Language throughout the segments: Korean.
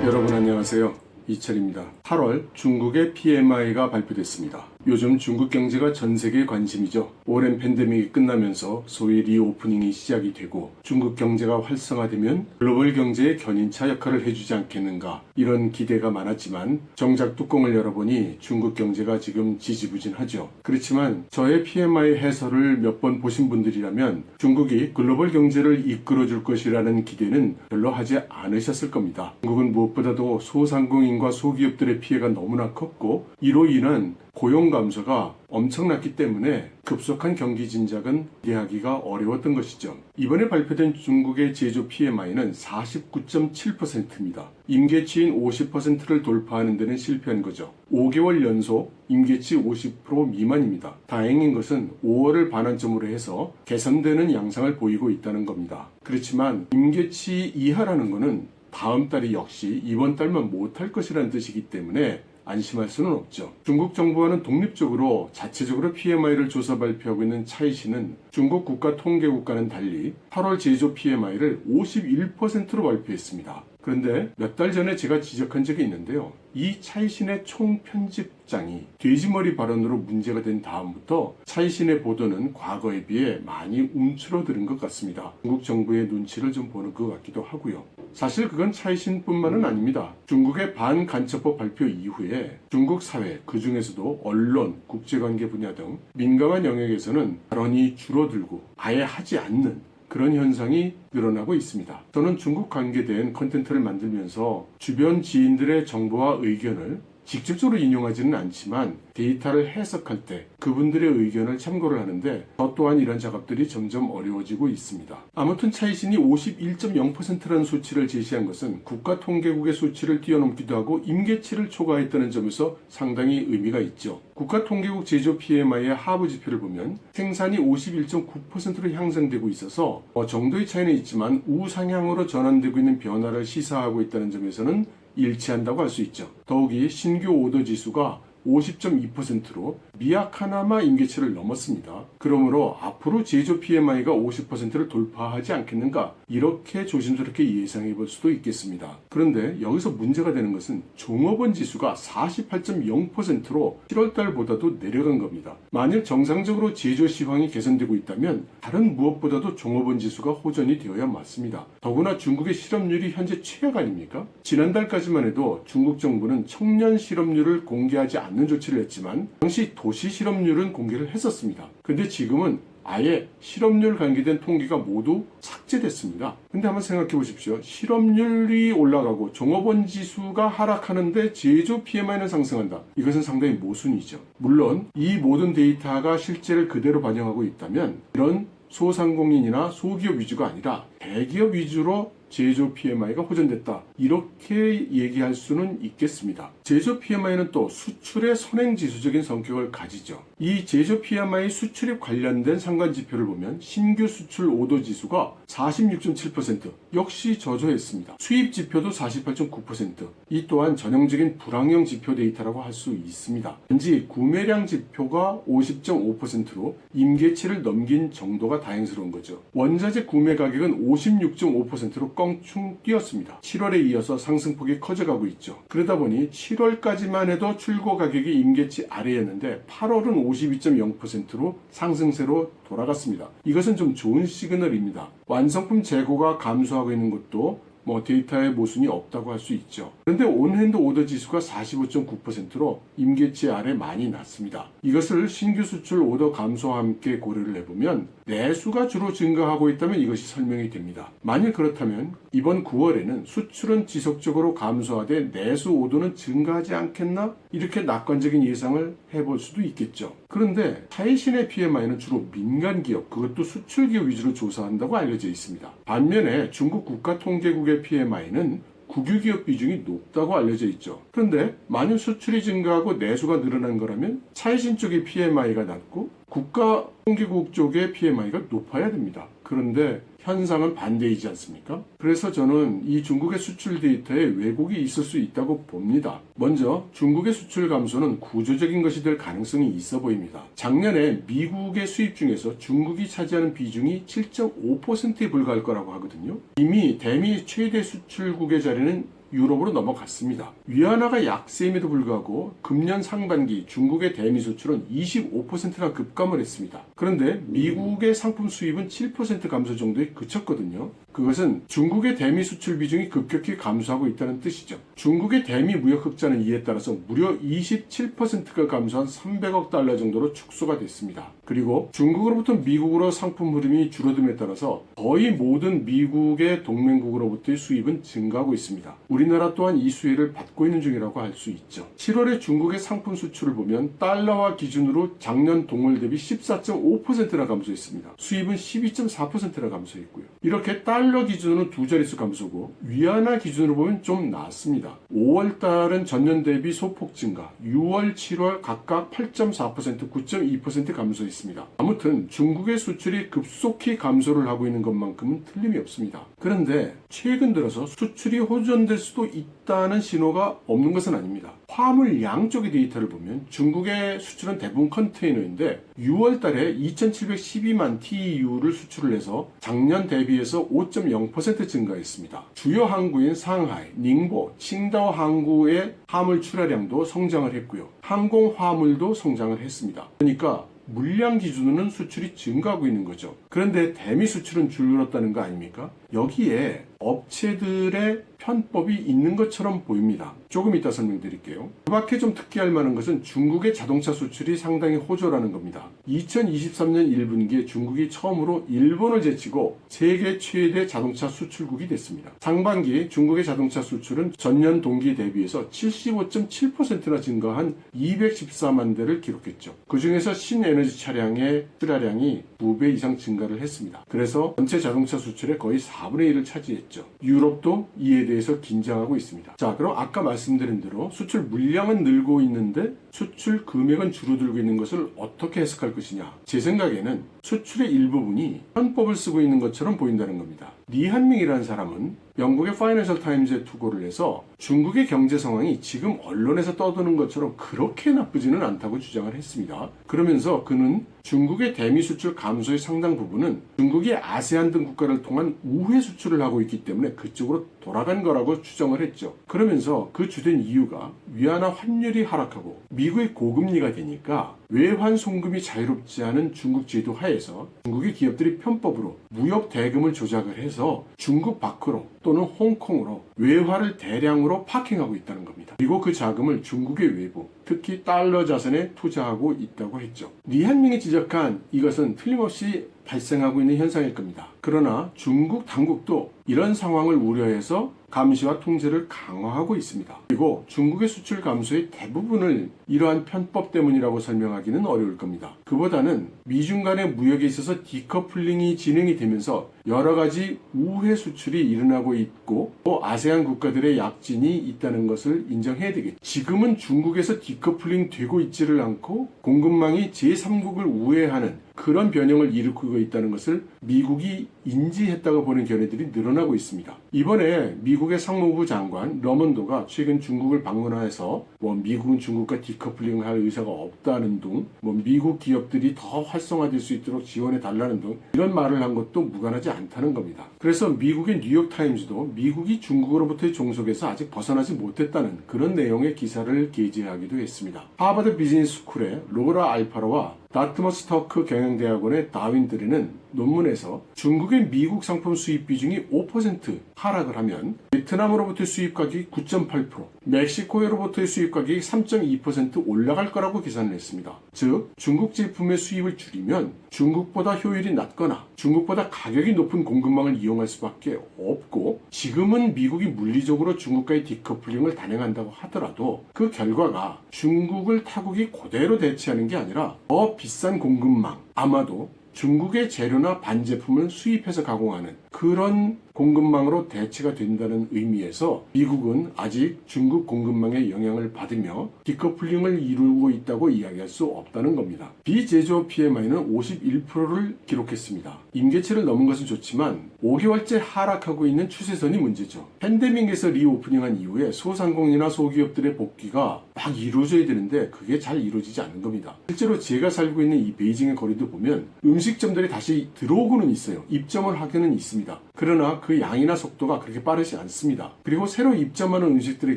여러분 안녕하세요. 이철입니다. 8월 중국의 PMI가 발표됐습니다. 요즘 중국 경제가 전 세계의 관심이죠. 오랜 팬데믹이 끝나면서 소위 리오프닝이 시작이 되고 중국 경제가 활성화되면 글로벌 경제의 견인차 역할을 해주지 않겠는가, 이런 기대가 많았지만 정작 뚜껑을 열어보니 중국 경제가 지금 지지부진하죠. 그렇지만 저의 PMI 해설을 몇 번 보신 분들이라면 중국이 글로벌 경제를 이끌어줄 것이라는 기대는 별로 하지 않으셨을 겁니다. 중국은 무엇보다도 소상공인과 소기업들의 피해가 너무나 컸고, 이로 인한 고용 감소가 엄청났기 때문에 급속한 경기 진작은 기대하기가 어려웠던 것이죠. 이번에 발표된 중국의 제조 PMI는 49.7%입니다. 임계치인 50%를 돌파하는 데는 실패한 거죠. 5개월 연속 임계치 50% 미만입니다. 다행인 것은 5월을 반환점으로 해서 개선되는 양상을 보이고 있다는 겁니다. 그렇지만 임계치 이하라는 것은 다음 달이 역시 이번 달만 못할 것이라는 뜻이기 때문에 안심할 수는 없죠. 중국 정부와는 독립적으로 자체적으로 PMI를 조사 발표하고 있는 차이시는 중국 국가통계국과는 달리 8월 제조 PMI를 51%로 발표했습니다. 그런데 몇 달 전에 제가 지적한 적이 있는데요. 이 차이신의 총편집장이 돼지머리 발언으로 문제가 된 다음부터 차이신의 보도는 과거에 비해 많이 움츠러드는 것 같습니다. 중국 정부의 눈치를 좀 보는 것 같기도 하고요. 사실 그건 차이신뿐만은 아닙니다. 중국의 반간첩법 발표 이후에 중국 사회, 그 중에서도 언론, 국제관계 분야 등 민감한 영역에서는 발언이 줄어들고 아예 하지 않는 그런 현상이 늘어나고 있습니다. 저는 중국 관계된 컨텐츠를 만들면서 주변 지인들의 정보와 의견을 직접적으로 인용하지는 않지만 데이터를 해석할 때 그분들의 의견을 참고를 하는데 저 또한 이런 작업들이 점점 어려워지고 있습니다. 아무튼 차이신이 51.0%라는 수치를 제시한 것은 국가통계국의 수치를 뛰어넘기도 하고 임계치를 초과했다는 점에서 상당히 의미가 있죠. 국가통계국 제조 PMI의 하부 지표를 보면 생산이 51.9%로 향상되고 있어서 정도의 차이는 있지만 우상향으로 전환되고 있는 변화를 시사하고 있다는 점에서는 일치한다고 할 수 있죠. 더욱이 신규 오더 지수가 50.2%로 미약하나마 임계치를 넘었습니다. 그러므로 앞으로 제조 PMI가 50%를 돌파하지 않겠는가, 이렇게 조심스럽게 예상해 볼 수도 있겠습니다. 그런데 여기서 문제가 되는 것은 종업원 지수가 48.0%로 7월달보다도 내려간 겁니다. 만일 정상적으로 제조 시황이 개선되고 있다면 다른 무엇보다도 종업원 지수가 호전이 되어야 맞습니다. 더구나 중국의 실업률이 현재 최악 아닙니까? 지난달까지만 해도 중국 정부는 청년 실업률을 공개하지 않는 조치를 했지만 당시 도시 실업률은 공개를 했었습니다. 근데 지금은 아예 실업률 관계된 통계가 모두 삭제됐습니다. 근데 한번 생각해 보십시오. 실업률이 올라가고 종업원 지수가 하락하는데 제조 PMI는 상승한다. 이것은 상당히 모순이죠. 물론 이 모든 데이터가 실제를 그대로 반영하고 있다면 이런 소상공인이나 소기업 위주가 아니라 대기업 위주로 제조 PMI가 호전됐다, 이렇게 얘기할 수는 있겠습니다. 제조 PMI는 또 수출의 선행지수적인 성격을 가지죠. 이 제조 PMI 수출에 관련된 상관지표를 보면 신규 수출 오더 지수가 46.7%, 역시 저조했습니다. 수입 지표도 48.9%, 이 또한 전형적인 불황형 지표 데이터라고 할 수 있습니다. 단지 구매량 지표가 50.5%로 임계치를 넘긴 정도가 다행스러운 거죠. 원자재 구매 가격은 56.5%로 껑충 뛰었습니다. 7월에 이어서 상승폭이 커져가고 있죠. 그러다 보니 7월까지만 해도 출고 가격이 임계치 아래였는데 8월은 52.0%로 상승세로 돌아갔습니다. 이것은 좀 좋은 시그널입니다. 완성품 재고가 감소하고 있는 것도 데이터에 모순이 없다고 할 수 있죠. 그런데 온핸드 오더 지수가 45.9%로 임계치 아래 많이 났습니다. 이것을 신규 수출 오더 감소와 함께 고려를 해보면 내수가 주로 증가하고 있다면 이것이 설명이 됩니다. 만일 그렇다면 이번 9월에는 수출은 지속적으로 감소하되 내수 오더는 증가하지 않겠나? 이렇게 낙관적인 예상을 해볼 수도 있겠죠. 그런데 차이신의 PMI는 주로 민간기업, 그것도 수출기업 위주로 조사한다고 알려져 있습니다. 반면에 중국 국가통계국의 PMI는 국유기업 비중이 높다고 알려져 있죠. 그런데 만일 수출이 증가하고 내수가 늘어난 거라면 차이신 쪽의 PMI가 낮고 국가통계국 쪽의 PMI가 높아야 됩니다. 그런데 현상은 반대이지 않습니까? 그래서 저는 이 중국의 수출 데이터에 왜곡이 있을 수 있다고 봅니다. 먼저 중국의 수출 감소는 구조적인 것이 될 가능성이 있어 보입니다. 작년에 미국의 수입 중에서 중국이 차지하는 비중이 7.5%에 불과할 거라고 하거든요. 이미 대미 최대 수출국의 자리는 유럽으로 넘어갔습니다. 위안화가 약세임에도 불구하고 금년 상반기 중국의 대미 수출은 25%나 급감을 했습니다. 그런데 미국의 상품 수입은 7% 감소 정도에 그쳤거든요. 그것은 중국의 대미 수출 비중이 급격히 감소하고 있다는 뜻이죠. 중국의 대미 무역 흑자는 이에 따라서 무려 27%가 감소한 300억 달러 정도로 축소가 됐습니다. 그리고 중국으로부터 미국으로 상품 흐름이 줄어듦에 따라서 거의 모든 미국의 동맹국으로부터의 수입은 증가하고 있습니다. 우리나라 또한 이 수혜를 받고 있는 중이라고 할 수 있죠. 7월에 중국의 상품 수출을 보면 달러화 기준으로 작년 동월 대비 14.5%나 감소했습니다. 수입은 12.4%나 감소했고요. 이렇게 달러 기준으로는 두 자릿수 감소고 위안화 기준으로 보면 좀 낮습니다. 5월 달은 전년 대비 소폭 증가, 6월, 7월 각각 8.4%, 9.2% 감소했습니다. 아무튼 중국의 수출이 급속히 감소를 하고 있는 것만큼은 틀림이 없습니다. 그런데 최근 들어서 수출이 호전될 수도 있다는 신호가 없는 것은 아닙니다. 화물 양 쪽의 데이터를 보면 중국의 수출은 대부분 컨테이너인데 6월 달에 2712만 TEU를 수출을 해서 작년 대비해서 5.0% 증가했습니다. 주요 항구인 상하이, 닝보, 칭다오 항구의 화물 출하량도 성장을 했고요. 항공 화물도 성장을 했습니다. 그러니까 물량 기준으로는 수출이 증가하고 있는 거죠. 그런데 대미 수출은 줄었다는 거 아닙니까? 여기에 업체들의 편법이 있는 것처럼 보입니다. 조금 이따 설명드릴게요. 그 밖에 좀 특이할 만한 것은 중국의 자동차 수출이 상당히 호조라는 겁니다. 2023년 1분기에 중국이 처음으로 일본을 제치고 세계 최대 자동차 수출국이 됐습니다. 상반기 중국의 자동차 수출은 전년 동기 대비해서 75.7%나 증가한 214만 대를 기록했죠. 그 중에서 신에너지 차량의 출하량이 2배 이상 증가를 했습니다. 그래서 전체 자동차 수출의 거의 4분의 1을 차지했죠. 유럽도 이에 대해서 긴장하고 있습니다. 자, 그럼 아까 말씀드린 대로 수출 물량은 늘고 있는데 수출 금액은 줄어들고 있는 것을 어떻게 해석할 것이냐? 제 생각에는 수출의 일부분이 편법을 쓰고 있는 것처럼 보인다는 겁니다. 리한밍이라는 사람은 영국의 파이낸셜 타임즈에 투고를 해서 중국의 경제 상황이 지금 언론에서 떠드는 것처럼 그렇게 나쁘지는 않다고 주장을 했습니다. 그러면서 그는 중국의 대미 수출 감소의 상당 부분은 중국이 아세안 등 국가를 통한 우회 수출을 하고 있기 때문에 그쪽으로 돌아간 거라고 추정을 했죠. 그러면서 그 주된 이유가 위안화 환율이 하락하고 미국의 고금리가 되니까 외환 송금이 자유롭지 않은 중국 제도 하에서 중국의 기업들이 편법으로 무역 대금을 조작을 해서 중국 밖으로 또는 홍콩으로 외화를 대량으로 파킹하고 있다는 겁니다. 그리고 그 자금을 중국의 외부, 특히 달러 자산에 투자하고 있다고 했죠. 리한밍이 지적한 이것은 틀림없이 발생하고 있는 현상일 겁니다. 그러나 중국 당국도 이런 상황을 우려해서 감시와 통제를 강화하고 있습니다. 그리고 중국의 수출 감소의 대부분을 이러한 편법 때문이라고 설명하기는 어려울 겁니다. 그보다는 미중 간의 무역에 있어서 디커플링이 진행이 되면서 여러 가지 우회 수출이 일어나고 있고 또 아세안 국가들의 약진이 있다는 것을 인정해야 되겠죠. 지금은 중국에서 디커플링 되고 있지를 않고 공급망이 제3국을 우회하는 그런 변형을 일으키고 있다는 것을 미국이 인지했다고 보는 견해들이 늘어나고 있습니다. 이번에 미국의 상무부 장관 러먼도가 최근 중국을 방문해서 미국은 중국과 디커플링을 할 의사가 없다는 등 미국 기업들이 더 활성화될 수 있도록 지원해 달라는 등 이런 말을 한 것도 무관하지 않다는 겁니다. 그래서 미국의 뉴욕타임즈도 미국이 중국으로부터의 종속에서 아직 벗어나지 못했다는 그런 내용의 기사를 게재하기도 했습니다. 하버드 비즈니스 스쿨의 로라 알파로와 다트머스 터크 경영대학원의 다윈드리는 논문에서 중국의 미국 상품 수입 비중이 5% 하락을 하면 베트남으로부터의 수입 가격이 9.8%, 멕시코로부터의 수입 가격이 3.2% 올라갈 거라고 계산을 했습니다. 즉, 중국 제품의 수입을 줄이면 중국보다 효율이 낮거나 중국보다 가격이 높은 공급망을 이용할 수밖에 없고 지금은 미국이 물리적으로 중국과의 디커플링을 단행한다고 하더라도 그 결과가 중국을 타국이 그대로 대체하는 게 아니라 더 비싼 공급망, 아마도 중국의 재료나 반제품을 수입해서 가공하는 그런 공급망으로 대체가 된다는 의미에서 미국은 아직 중국 공급망의 영향을 받으며 디커플링을 이루고 있다고 이야기할 수 없다는 겁니다. 비제조업 PMI는 51%를 기록했습니다. 임계치를 넘은 것은 좋지만 5개월째 하락하고 있는 추세선이 문제죠. 팬데믹에서 리오프닝한 이후에 소상공인이나 소기업들의 복귀가 막 이루어져야 되는데 그게 잘 이루어지지 않는 겁니다. 실제로 제가 살고 있는 이 베이징의 거리도 보면 음식점들이 다시 들어오고는 있어요. 입점을 하고는 있습니다. 그러나 그 양이나 속도가 그렇게 빠르지 않습니다. 그리고 새로 입점하는 음식들의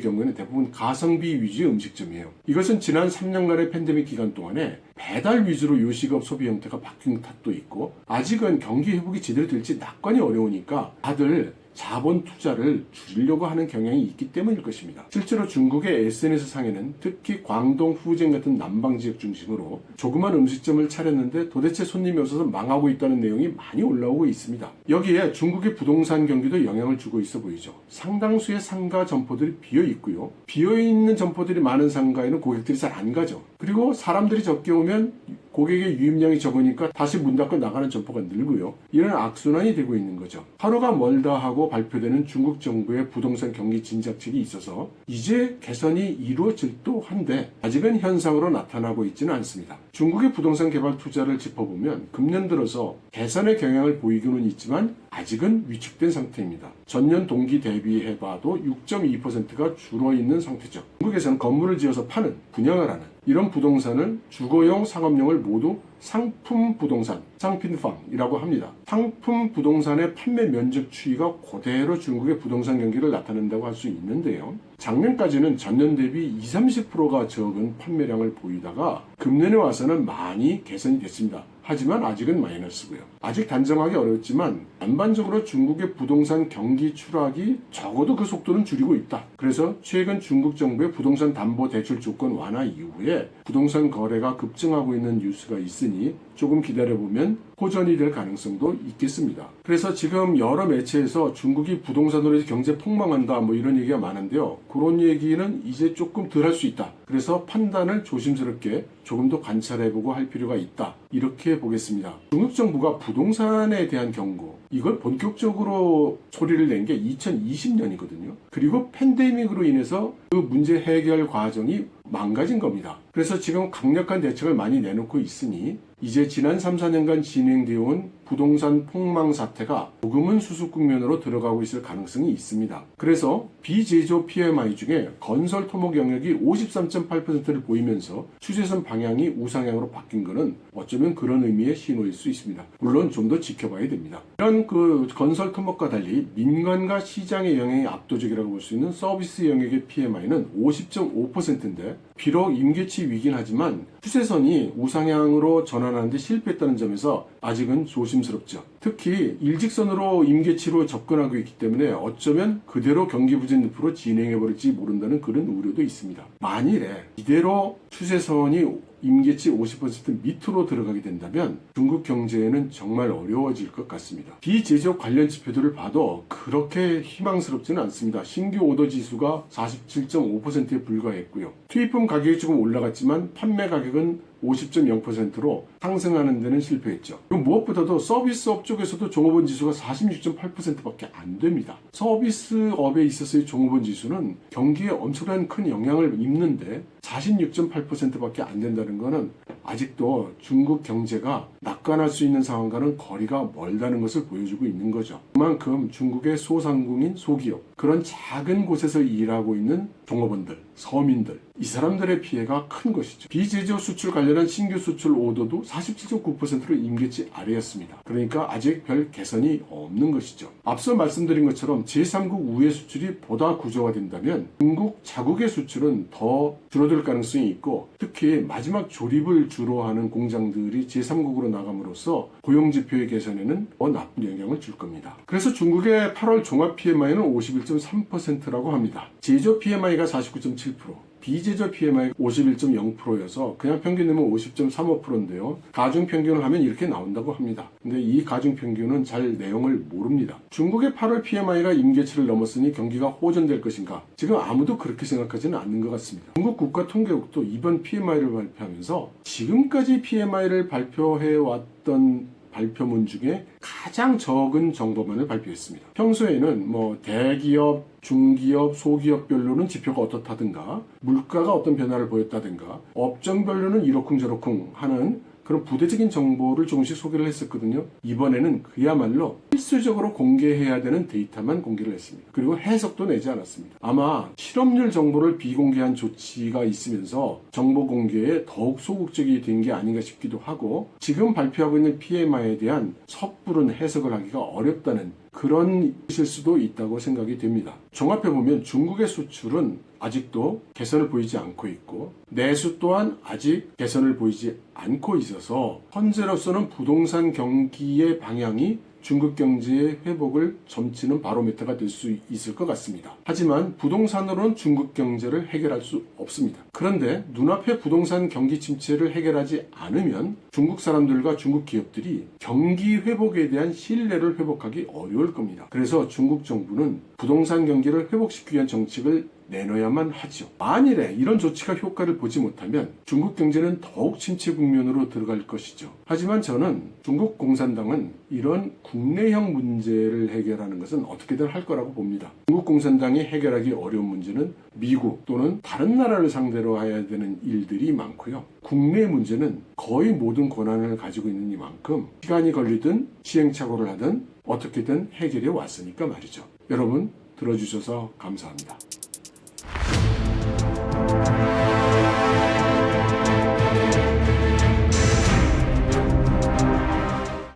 경우에는 대부분 가성비 위주의 음식점이에요. 이것은 지난 3년간의 팬데믹 기간 동안에 배달 위주로 요식업 소비 형태가 바뀐 탓도 있고, 아직은 경기 회복이 제대로 될지 낙관이 어려우니까 다들 자본 투자를 줄이려고 하는 경향이 있기 때문일 것입니다. 실제로 중국의 SNS 상에는 특히 광동, 후젠 같은 남방 지역 중심으로 조그만 음식점을 차렸는데 도대체 손님이 없어서 망하고 있다는 내용이 많이 올라오고 있습니다. 여기에 중국의 부동산 경기도 영향을 주고 있어 보이죠. 상당수의 상가 점포들이 비어 있고요. 비어 있는 점포들이 많은 상가에는 고객들이 잘 안 가죠. 그리고 사람들이 적게 오면 고객의 유입량이 적으니까 다시 문 닫고 나가는 점포가 늘고요. 이런 악순환이 되고 있는 거죠. 하루가 멀다 하고 발표되는 중국 정부의 부동산 경기 진작책이 있어서 이제 개선이 이루어질 듯한데 아직은 현상으로 나타나고 있지는 않습니다. 중국의 부동산 개발 투자를 짚어보면 금년 들어서 개선의 경향을 보이고는 있지만 아직은 위축된 상태입니다. 전년 동기 대비해봐도 6.2%가 줄어있는 상태죠. 중국에서는 건물을 지어서 파는, 분양을 하는 이런 부동산을 주거용, 상업용을 모두 상품 부동산, 상핀팡이라고 합니다. 상품 부동산의 판매 면적 추이가 그대로 중국의 부동산 경기를 나타낸다고 할 수 있는데요. 작년까지는 전년 대비 20-30%가 적은 판매량을 보이다가 금년에 와서는 많이 개선이 됐습니다. 하지만 아직은 마이너스고요. 아직 단정하기 어렵지만 전반적으로 중국의 부동산 경기 추락이 적어도 그 속도는 줄이고 있다. 그래서 최근 중국 정부의 부동산 담보 대출 조건 완화 이후에 부동산 거래가 급증하고 있는 뉴스가 있으니 조금 기다려보면 호전이 될 가능성도 있겠습니다. 그래서 지금 여러 매체에서 중국이 부동산으로 해서 경제 폭망한다 뭐 이런 얘기가 많은데요. 그런 얘기는 이제 조금 덜 할 수 있다. 그래서 판단을 조심스럽게 조금 더 관찰해보고 할 필요가 있다. 이렇게 보겠습니다. 중국 정부가 부동산에 대한 경고, 이걸 본격적으로 소리를 낸 게 2020년이거든요. 그리고 팬데믹으로 인해서 그 문제 해결 과정이 망가진 겁니다. 그래서 지금 강력한 대책을 많이 내놓고 있으니 이제 지난 3-4년간 진행되어 온 부동산 폭망 사태가 조금은 수습 국면으로 들어가고 있을 가능성이 있습니다. 그래서 비제조 PMI 중에 건설 토목 영역이 53.8%를 보이면서 추세선 방향이 우상향으로 바뀐 것은 어쩌면 그런 의미의 신호일 수 있습니다. 물론 좀 더 지켜봐야 됩니다. 이런 그 건설 토목과 달리 민간과 시장의 영향이 압도적이라고 볼 수 있는 서비스 영역의 PMI는 50.5%인데 비록 임계치 위긴 하지만 추세선이 우상향으로 전환하는데 실패했다는 점에서 아직은 조심스럽죠. 특히 일직선으로 임계치로 접근하고 있기 때문에 어쩌면 그대로 경기 부진 늪으로 진행해버릴지 모른다는 그런 우려도 있습니다. 만일에 이대로 추세선이 임계치 50% 밑으로 들어가게 된다면 중국 경제에는 정말 어려워질 것 같습니다. 비제조 관련 지표들을 봐도 그렇게 희망스럽지는 않습니다. 신규 오더 지수가 47.5%에 불과했고요. 투입품 가격이 조금 올라갔지만 판매 가격은 50.0%로 상승하는 데는 실패했죠. 무엇보다도 서비스업 쪽에서도 종업원 지수가 46.8%밖에 안 됩니다. 서비스업에 있어서의 종업원 지수는 경기에 엄청난 큰 영향을 입는데 46.8%밖에 안 된다는 것은 아직도 중국 경제가 낙관할 수 있는 상황과는 거리가 멀다는 것을 보여주고 있는 거죠. 그만큼 중국의 소상공인, 소기업, 그런 작은 곳에서 일하고 있는 종업원들, 서민들, 이 사람들의 피해가 큰 것이죠. 비제조 수출 관련한 신규 수출 오더도 47.9%로 임계치 아래였습니다. 그러니까 아직 별 개선이 없는 것이죠. 앞서 말씀드린 것처럼 제3국 우회 수출이 보다 구조화된다면 중국 자국의 수출은 더 줄어들 가능성이 있고, 특히 마지막 조립을 주로 하는 공장들이 제3국으로 나감으로써 고용지표의 개선에는 더 나쁜 영향을 줄 겁니다. 그래서 중국의 8월 종합 PMI는 51.3%라고 합니다. 제조 PMI가 49.7%, 비제조 PMI 51.0%여서 그냥 평균 내면 50.35%인데요. 가중 평균을 하면 이렇게 나온다고 합니다. 근데 이 가중 평균은 잘 내용을 모릅니다. 중국의 8월 PMI가 임계치를 넘었으니 경기가 호전될 것인가? 지금 아무도 그렇게 생각하지는 않는 것 같습니다. 중국 국가통계국도 이번 PMI를 발표하면서 지금까지 PMI를 발표해왔던 발표문 중에 가장 적은 정보만을 발표했습니다. 평소에는 대기업, 중기업, 소기업별로는 지표가 어떻다든가 물가가 어떤 변화를 보였다든가 업종별로는 이러쿵저러쿵 하는 그런 부대적인 정보를 조금씩 소개를 했었거든요. 이번에는 그야말로 필수적으로 공개해야 되는 데이터만 공개를 했습니다. 그리고 해석도 내지 않았습니다. 아마 실업률 정보를 비공개한 조치가 있으면서 정보 공개에 더욱 소극적이 된 게 아닌가 싶기도 하고, 지금 발표하고 있는 PMI에 대한 섣부른 해석을 하기가 어렵다는 그런 실수도 있다고 생각이 됩니다. 종합해보면 중국의 수출은 아직도 개선을 보이지 않고 있고 내수 또한 아직 개선을 보이지 않고 있어서 현재로서는 부동산 경기의 방향이 중국 경제의 회복을 점치는 바로미터가 될 수 있을 것 같습니다. 하지만 부동산으로는 중국 경제를 해결할 수 없습니다. 그런데 눈앞에 부동산 경기 침체를 해결하지 않으면 중국 사람들과 중국 기업들이 경기 회복에 대한 신뢰를 회복하기 어려울 겁니다. 그래서 중국 정부는 부동산 경기를 회복시키기 위한 정책을 내놓아야만 하죠. 만일에 이런 조치가 효과를 보지 못하면 중국 경제는 더욱 침체 국면으로 들어갈 것이죠. 하지만 저는 중국 공산당은 이런 국내형 문제를 해결하는 것은 어떻게든 할 거라고 봅니다. 중국 공산당이 해결하기 어려운 문제는 미국 또는 다른 나라를 상대로 해야 되는 일들이 많고요. 국내 문제는 거의 모든 권한을 가지고 있는 이만큼 시간이 걸리든 시행착오를 하든 어떻게든 해결해 왔으니까 말이죠. 여러분 들어주셔서 감사합니다.